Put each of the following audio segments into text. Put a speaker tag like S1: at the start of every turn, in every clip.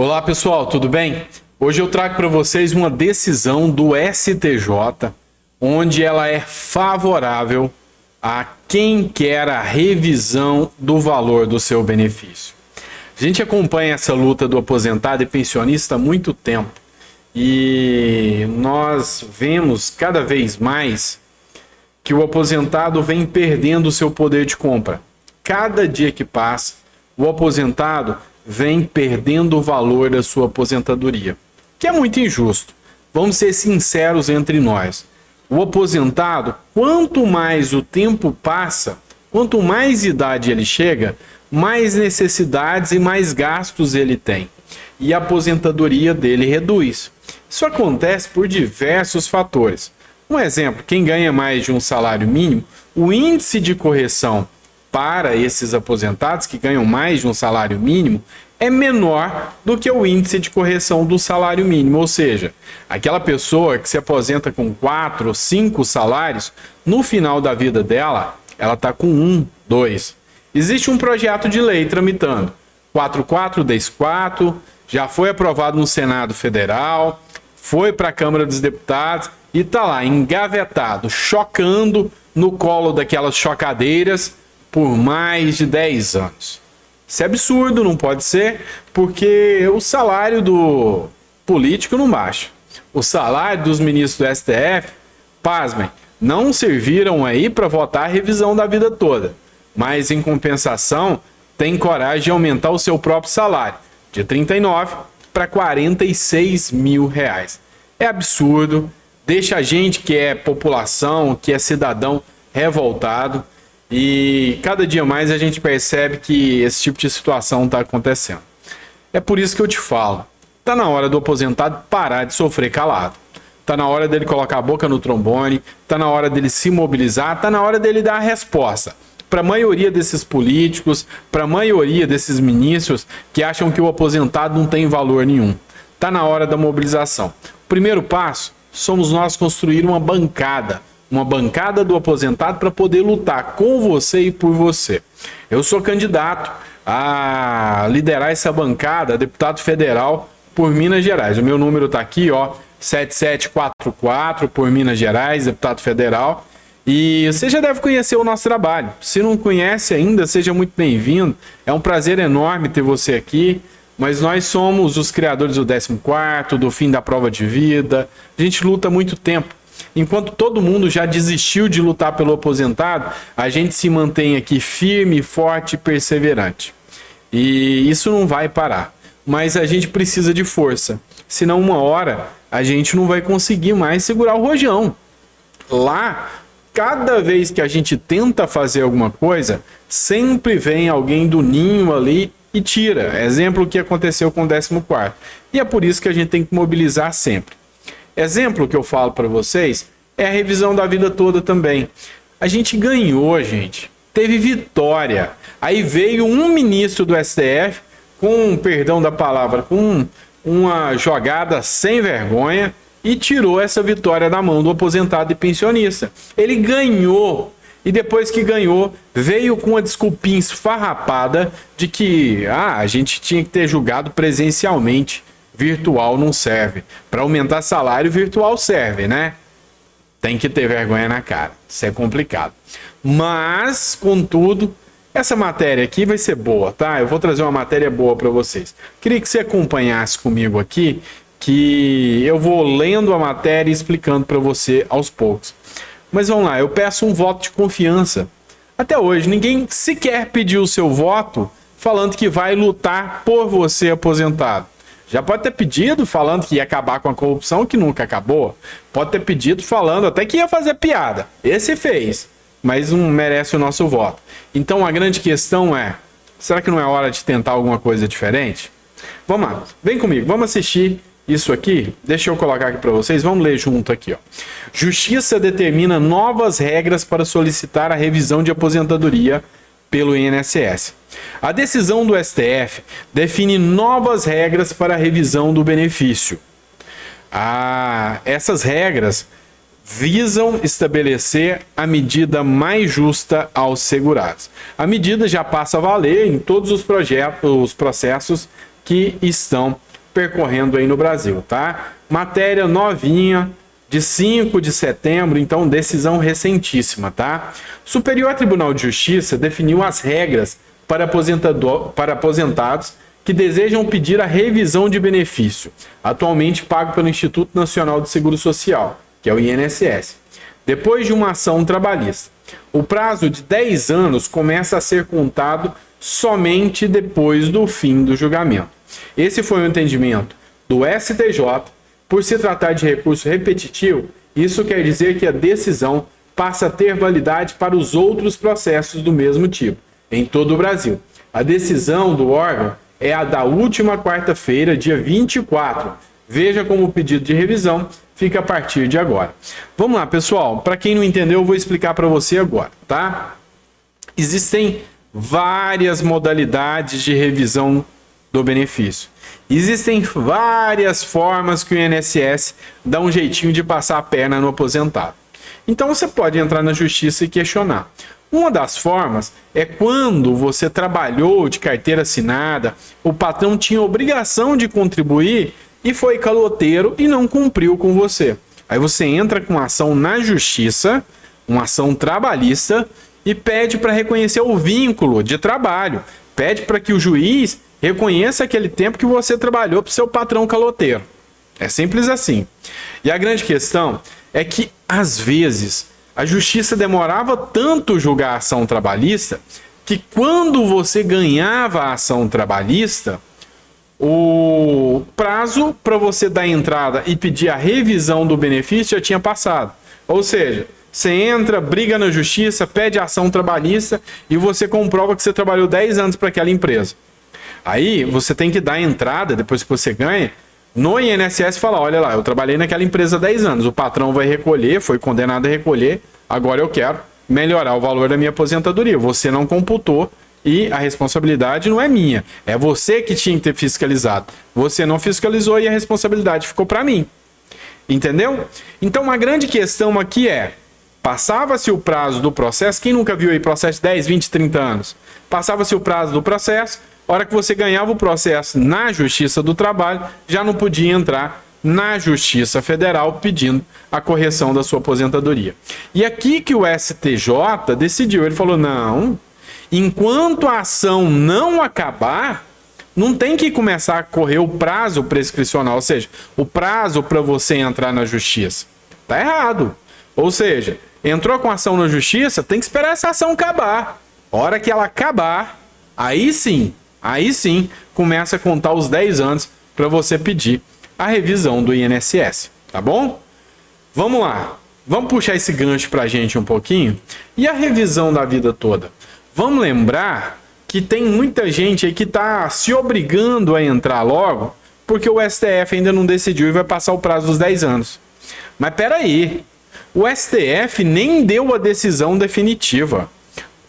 S1: Olá pessoal, tudo bem? Hoje eu trago para vocês uma decisão do STJ, onde ela é favorável a quem quer a revisão do valor do seu benefício. A gente acompanha essa luta do aposentado e pensionista há muito tempo e nós vemos cada vez mais que o aposentado vem perdendo o seu poder de compra. Cada dia que passa, o aposentado vem perdendo o valor da sua aposentadoria, que é muito injusto. Vamos ser sinceros entre nós. O aposentado, quanto mais o tempo passa, quanto mais idade ele chega, mais necessidades e mais gastos ele tem. E a aposentadoria dele reduz. Isso acontece por diversos fatores. Um exemplo, quem ganha mais de um salário mínimo, o índice de correção para esses aposentados que ganham mais de um salário mínimo é menor do que o índice de correção do salário mínimo. Ou seja, aquela pessoa que se aposenta com 4 ou 5 salários, no final da vida dela, ela está com 1, 2. Existe um projeto de lei tramitando, 4414, já foi aprovado no Senado Federal, foi para a Câmara dos Deputados e está lá engavetado, chocando no colo daquelas chocadeiras por mais de 10 anos. Isso é absurdo, não pode ser, porque o salário do político não baixa. O salário dos ministros do STF, pasmem, não serviram aí para votar a revisão da vida toda. Mas, em compensação, tem coragem de aumentar o seu próprio salário, de 39 para 46 mil reais. É absurdo, deixa a gente que é população, que é cidadão, revoltado. E cada dia mais a gente percebe que esse tipo de situação está acontecendo. É por isso que eu te falo, está na hora do aposentado parar de sofrer calado. Está na hora dele colocar a boca no trombone, está na hora dele se mobilizar, está na hora dele dar a resposta. Para a maioria desses políticos, para a maioria desses ministros que acham que o aposentado não tem valor nenhum. Está na hora da mobilização. O primeiro passo, somos nós construir uma bancada do aposentado para poder lutar com você e por você. Eu sou candidato a liderar essa bancada, deputado federal por Minas Gerais. O meu número está aqui, ó, 7744 por Minas Gerais, deputado federal. E você já deve conhecer o nosso trabalho. Se não conhece ainda, seja muito bem-vindo. É um prazer enorme ter você aqui. Mas nós somos os criadores do 14º, do fim da prova de vida. A gente luta há muito tempo. Enquanto todo mundo já desistiu de lutar pelo aposentado, a gente se mantém aqui firme, forte e perseverante. E isso não vai parar. Mas a gente precisa de força. Senão uma hora a gente não vai conseguir mais segurar o rojão. Lá, cada vez que a gente tenta fazer alguma coisa, sempre vem alguém do ninho ali e tira. Exemplo que aconteceu com o 14º. E é por isso que a gente tem que mobilizar sempre. Exemplo que eu falo para vocês é a revisão da vida toda também. A gente ganhou, gente. Teve vitória. Aí veio um ministro do STF, com perdão da palavra, com uma jogada sem vergonha e tirou essa vitória da mão do aposentado e pensionista. Ele ganhou. E depois que ganhou, veio com uma desculpinha esfarrapada de que a gente tinha que ter julgado presencialmente. Virtual não serve. Para aumentar salário, virtual serve, né? Tem que ter vergonha na cara. Isso é complicado. Mas, contudo, essa matéria aqui vai ser boa, tá? Eu vou trazer uma matéria boa para vocês. Queria que você acompanhasse comigo aqui, que eu vou lendo a matéria e explicando para você aos poucos. Mas vamos lá, eu peço um voto de confiança. Até hoje, ninguém sequer pediu o seu voto falando que vai lutar por você, aposentado. Já pode ter pedido falando que ia acabar com a corrupção, que nunca acabou. Pode ter pedido falando até que ia fazer piada. Esse fez, mas não merece o nosso voto. Então a grande questão é, será que não é hora de tentar alguma coisa diferente? Vamos lá, vem comigo, vamos assistir isso aqui. Deixa eu colocar aqui para vocês, vamos ler junto aqui, ó. Justiça determina novas regras para solicitar a revisão de aposentadoria pelo INSS. A decisão do STF define novas regras para a revisão do benefício. Essas regras visam estabelecer a medida mais justa aos segurados. A medida já passa a valer em todos os processos que estão percorrendo aí no Brasil, tá? Matéria novinha, de 5 de setembro, então decisão recentíssima, tá? Superior Tribunal de Justiça definiu as regras para aposentados que desejam pedir a revisão de benefício, atualmente pago pelo Instituto Nacional de Seguro Social, que é o INSS, depois de uma ação trabalhista. O prazo de 10 anos começa a ser contado somente depois do fim do julgamento. Esse foi o entendimento do STJ. Por se tratar de recurso repetitivo, isso quer dizer que a decisão passa a ter validade para os outros processos do mesmo tipo, em todo o Brasil. A decisão do órgão é a da última quarta-feira, dia 24. Veja como o pedido de revisão fica a partir de agora. Vamos lá, pessoal. Para quem não entendeu, eu vou explicar para você agora, tá? Existem várias modalidades de revisão do benefício. Existem várias formas que o INSS dá um jeitinho de passar a perna no aposentado. Então você pode entrar na justiça e questionar. Uma das formas é quando você trabalhou de carteira assinada, o patrão tinha obrigação de contribuir e foi caloteiro e não cumpriu com você. Aí você entra com uma ação na justiça, uma ação trabalhista, e pede para reconhecer o vínculo de trabalho. Pede para que o juiz reconheça aquele tempo que você trabalhou para o seu patrão caloteiro. É simples assim. E a grande questão é que, às vezes, a justiça demorava tanto julgar a ação trabalhista que quando você ganhava a ação trabalhista, o prazo para você dar entrada e pedir a revisão do benefício já tinha passado. Ou seja, você entra, briga na justiça, pede a ação trabalhista e você comprova que você trabalhou 10 anos para aquela empresa. Aí você tem que dar entrada, depois que você ganha, no INSS e falar, olha lá, eu trabalhei naquela empresa há 10 anos, o patrão vai recolher, foi condenado a recolher, agora eu quero melhorar o valor da minha aposentadoria. Você não computou e a responsabilidade não é minha, é você que tinha que ter fiscalizado. Você não fiscalizou e a responsabilidade ficou para mim. Entendeu? Então a grande questão aqui é, passava-se o prazo do processo, quem nunca viu aí processo de 10, 20, 30 anos? Passava-se o prazo do processo, a hora que você ganhava o processo na Justiça do Trabalho, já não podia entrar na Justiça Federal pedindo a correção da sua aposentadoria. E aqui que o STJ decidiu, ele falou, não, enquanto a ação não acabar, não tem que começar a correr o prazo prescricional, ou seja, o prazo para você entrar na Justiça. Tá errado. Ou seja, entrou com ação na Justiça, tem que esperar essa ação acabar. A hora que ela acabar, aí sim, começa a contar os 10 anos para você pedir a revisão do INSS, tá bom? Vamos lá, vamos puxar esse gancho para a gente um pouquinho. E a revisão da vida toda? Vamos lembrar que tem muita gente aí que está se obrigando a entrar logo, porque o STF ainda não decidiu e vai passar o prazo dos 10 anos. Mas peraí, o STF nem deu a decisão definitiva.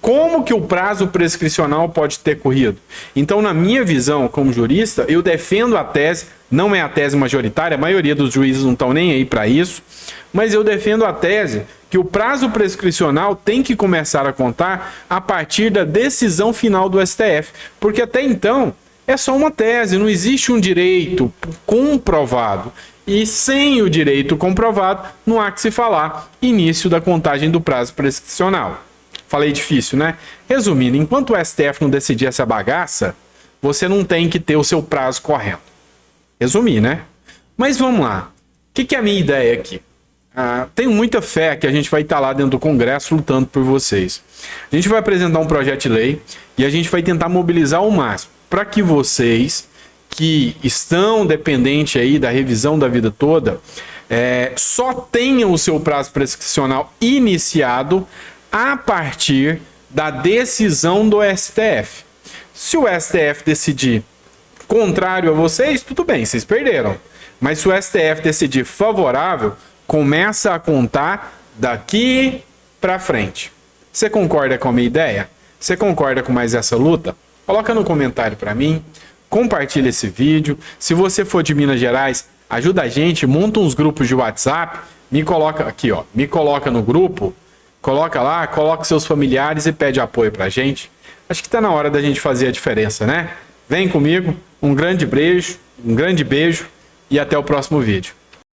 S1: Como que o prazo prescricional pode ter corrido? Então, na minha visão como jurista, eu defendo a tese, não é a tese majoritária, a maioria dos juízes não estão nem aí para isso, mas eu defendo a tese que o prazo prescricional tem que começar a contar a partir da decisão final do STF, porque até então é só uma tese, não existe um direito comprovado. E sem o direito comprovado, não há que se falar início da contagem do prazo prescricional. Falei difícil, né? Resumindo, enquanto o STF não decidir essa bagaça, você não tem que ter o seu prazo correndo. Resumir, né? Mas vamos lá. O que é a minha ideia aqui? Tenho muita fé que a gente vai estar lá dentro do Congresso lutando por vocês. A gente vai apresentar um projeto de lei e a gente vai tentar mobilizar o máximo para que vocês que estão dependentes aí da revisão da vida toda só tenham o seu prazo prescricional iniciado a partir da decisão do STF. Se o STF decidir contrário a vocês, tudo bem, vocês perderam. Mas se o STF decidir favorável, começa a contar daqui para frente. Você concorda com a minha ideia? Você concorda com mais essa luta? Coloca no comentário para mim, compartilha esse vídeo. Se você for de Minas Gerais, ajuda a gente, monta uns grupos de WhatsApp, me coloca aqui, ó, me coloca no grupo, coloca lá, coloca seus familiares e pede apoio pra gente. Acho que tá na hora da gente fazer a diferença, né? Vem comigo, Um grande beijo e até o próximo vídeo.